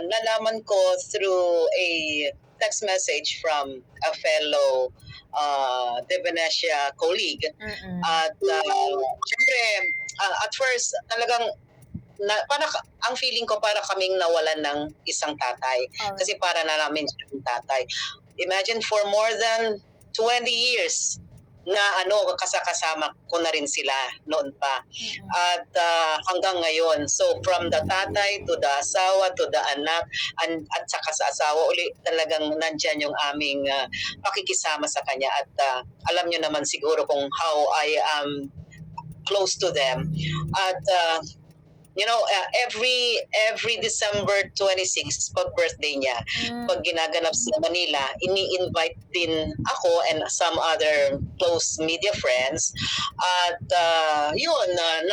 nalaman ko through a text message from a fellow De Venecia colleague. Mm. At syempre, at first talagang ang feeling ko para kaming nawalan ng isang tatay. Alright. Kasi para na namin siyang tatay. Imagine for more than 20 years na kasama ko na rin sila noon pa. At hanggang ngayon. So from the tatay to the asawa to the anak at saka sa asawa uli talagang nandyan yung aming pakikisama sa kanya. At alam nyo naman siguro kung how I am close to them. At every December 26, pag birthday niya, pag ginaganap sa Manila, ini-invite din ako and some other close media friends. At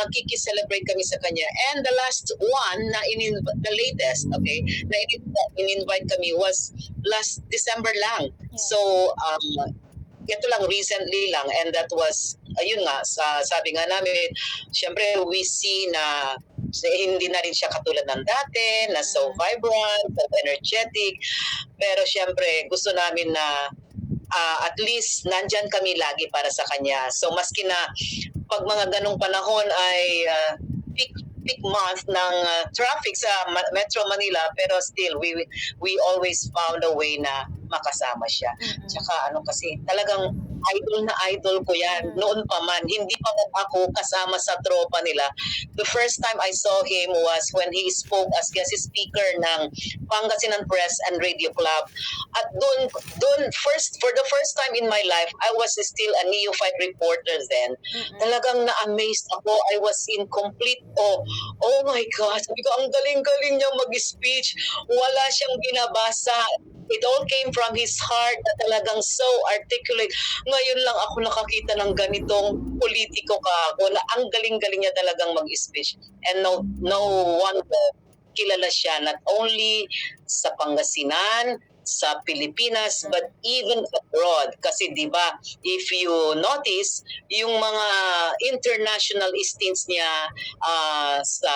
nakikiselebrate kami sa kanya. And the last one, the latest, okay, na in-invite kami was last December lang. So, ito lang, recently lang, and that was, ayun nga, sabi nga namin, syempre we see na hindi na rin siya katulad ng dati, na so vibrant, so energetic, pero syempre gusto namin na at least nandyan kami lagi para sa kanya. So maski na pag mga ganong panahon ay peak month ng traffic sa Metro Manila, pero still we always found a way na makasama siya. Tsaka kasi talagang idol ko yan. Noon pa man, hindi pa ako kasama sa tropa nila. The first time I saw him was when he spoke as guest speaker ng Pangasinan Press and Radio Club. At doon for the first time in my life, I was still a neophyte reporter then. Talagang na-amazed ako. I was in complete awe. Oh my God, sabi ko, ang galing-galing niya mag-speech. Wala siyang binabasa. It all came from his heart na talagang so articulate. Ngayon lang ako nakakita ng ganitong politiko kako na ang galing-galing niya talagang mag-speech. And no wonder kilala siya not only sa Pangasinan, sa Pilipinas, but even abroad. Kasi di ba, if you notice, yung mga international stints niya sa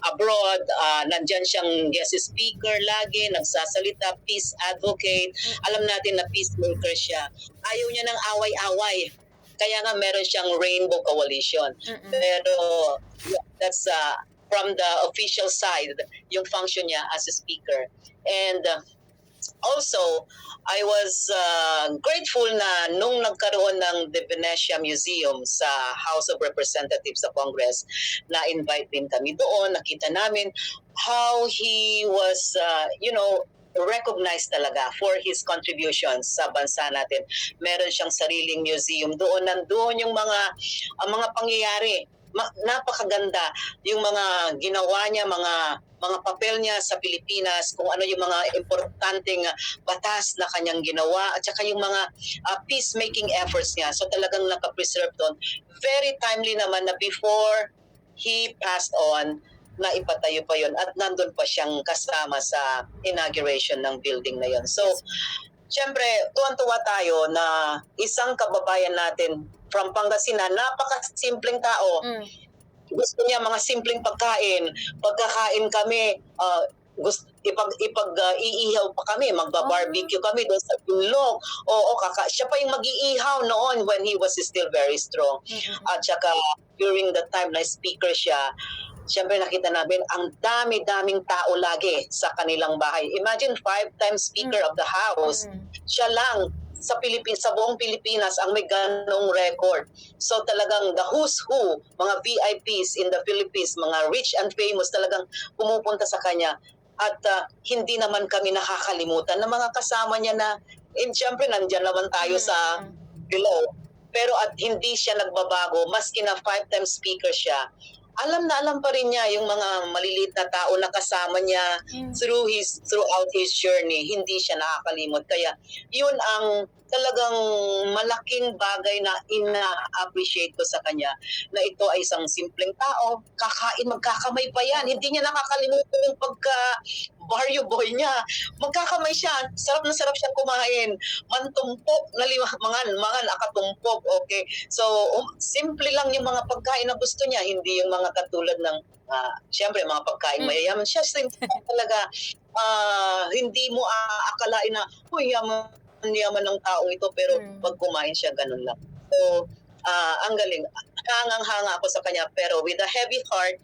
abroad, nandyan siyang guest speaker lagi, nagsasalita, peace advocate. Alam natin na peacemaker siya. Ayaw niya ng away-away. Kaya nga meron siyang Rainbow Coalition. Pero that's from the official side, yung function niya as a speaker. And also, I was grateful na nung nagkaroon ng De Venecia Museum sa House of Representatives sa Congress, na-invite din kami doon. Nakita namin how he was, recognized talaga for his contributions sa bansa natin. Meron siyang sariling museum doon. Nandoon yung mga pangyayari. Napakaganda yung mga ginawa niya, mga papel niya sa Pilipinas, kung ano yung mga importanteng batas na kanyang ginawa, at saka yung mga peacemaking efforts niya. So talagang nakapreserve doon. Very timely naman na before he passed on, na ipatayo pa yon at nandun pa siyang kasama sa inauguration ng building na yon. So, syempre, tuwan-tuwa tayo na isang kababayan natin from Pangasinan, napaka-simpleng tao. Gusto niya mga simpleng pagkain. Pagkakain kami, iihaw pa kami, magba-barbecue kami doon sa Pinlock. Siya pa yung mag-iihaw noon when he was still very strong. At saka during the time na speaker siya, siyempre nakita namin ang dami-daming tao lagi sa kanilang bahay. Imagine 5-time Speaker of the House. Siya lang sa buong Pilipinas ang may ganong record. So talagang the who's who, mga VIPs in the Philippines, mga rich and famous, talagang pumupunta sa kanya. At hindi naman kami nakakalimutan ng mga kasama niya na, siyempre nandyan naman tayo sa below. Pero at hindi siya nagbabago, maski na 5-time speaker siya, alam na alam pa rin niya yung mga maliliit na tao na kasama niya throughout his journey. Hindi siya nakakalimot. Kaya yun ang talagang malaking bagay na ina-appreciate ko sa kanya, na ito ay isang simpleng tao, magkakamay pa yan. Hindi niya nakakalimutan yung barrio boy niya. Magkakamay siya, sarap na sarap siyang kumain. Mantumpok na mga nakatumpok, okay? So, simple lang yung mga pagkain na gusto niya, hindi yung mga katulad ng, siyempre, mga pagkain mayayaman. Siya simple talaga, hindi mo aakalain na, uy, yaman ng taong ito, pero pag kumain siya, ganun lang. So, ang galing. Hangang-hanga ako sa kanya, pero with a heavy heart,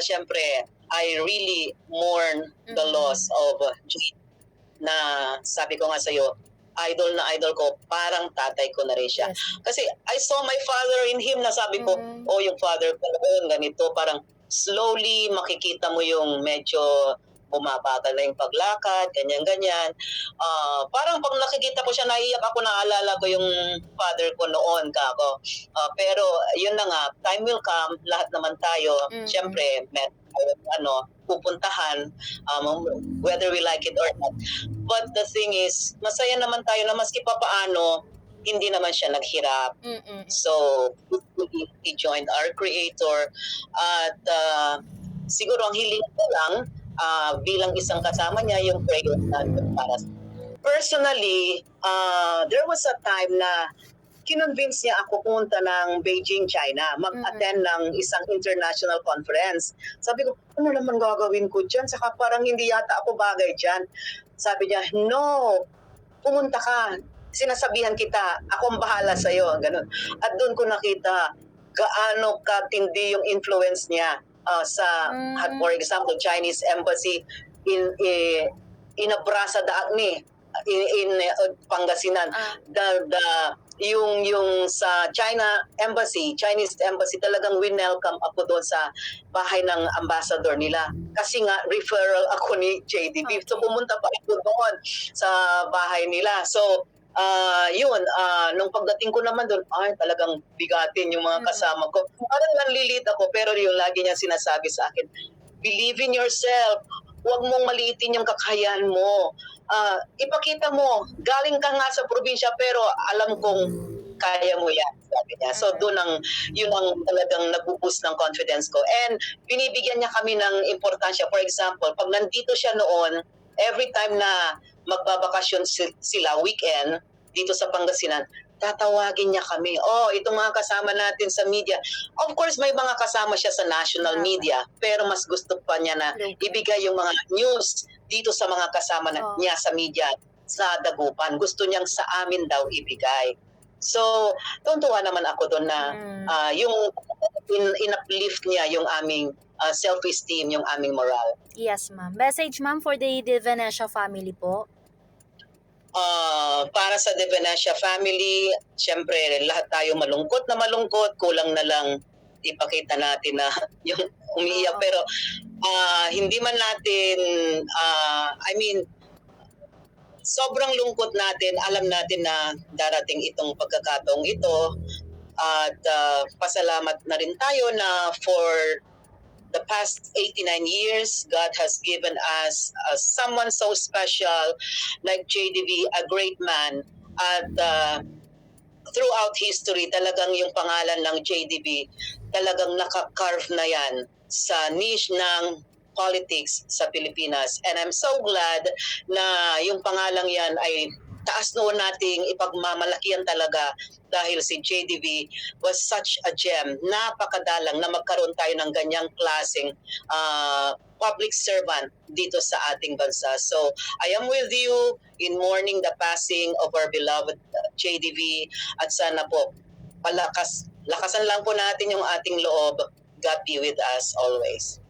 syempre, I really mourn the loss of Jade, na sabi ko nga sa'yo, idol na idol ko, parang tatay ko na rin siya. Yes. Kasi I saw my father in him na sabi ko, oh, yung father ko na ganito, parang slowly makikita mo yung medyo bumabagal na yung paglakad, ganyan-ganyan. Parang pag nakikita ko siya, naiyak ako, naalala ko yung father ko noon, kako. Pero yun na nga, time will come, lahat naman tayo, syempre, pupuntahan, whether we like it or not. But the thing is, masaya naman tayo na maski pa paano, hindi naman siya naghirap. So, he joined our creator. At siguro ang hiling ko lang, bilang isang kasama niya, yung prayer natin para sa personally, there was a time na kinonvince niya ako pumunta ng Beijing, China, mag-attend ng isang international conference. Sabi ko, ano naman gagawin ko dyan? Saka parang hindi yata ako bagay dyan. Sabi niya, no, pumunta ka. Sinasabihan kita, akong bahala sa'yo. Ganun. At doon ko nakita gaano katindi yung influence niya sa, for example, Chinese embassy in Abrasa da Agni, in Pangasinan. Yung sa Chinese embassy, talagang winelcome ako doon sa bahay ng ambassador nila. Kasi nga, referral ako ni JDB. So, pumunta pa ako doon sa bahay nila. So, nung pagdating ko naman doon, talagang bigatin yung mga kasama ko. Parang nanlilit ako, pero yung lagi niya sinasabi sa akin, believe in yourself. Huwag mong maliitin yung kakayahan mo. Ipakita mo, galing ka nga sa probinsya, pero alam kong kaya mo yan, sabi niya. So yun ang talagang nag-boost ng confidence ko. And binibigyan niya kami ng importansya. For example, pag nandito siya noon, every time na magbabakasyon sila, weekend, dito sa Pangasinan, tatawagin niya kami. Itong mga kasama natin sa media. Of course, may mga kasama siya sa national media, pero mas gusto pa niya na ibigay yung mga news dito sa mga kasama niya sa media sa Dagupan. Gusto niyang sa amin daw ibigay. So, tuntuhan naman ako doon na yung in-uplift niya yung aming self-esteem, yung aming moral. Yes, ma'am. Message, ma'am, for the De Venecia family po. Para sa De Venecia family, syempre lahat tayo malungkot, kulang na lang ipakita natin na yung umiiyak, pero hindi man natin, sobrang lungkot natin, alam natin na darating itong pagkakataong ito, at pasalamat na rin tayo na for the past 89 years, God has given us someone so special like JDV, a great man. At throughout history, talagang yung pangalan ng JDV, talagang nakakarve na yan sa niche ng politics sa Pilipinas. And I'm so glad na yung pangalang yan ay taas noon nating ipagmamalakihan talaga, dahil si JDV was such a gem. Napakadalang na magkaroon tayo ng ganyang klaseng public servant dito sa ating bansa. So, I am with you in mourning the passing of our beloved JDV, at sana po, lakasan lang po natin yung ating loob. God be with us always.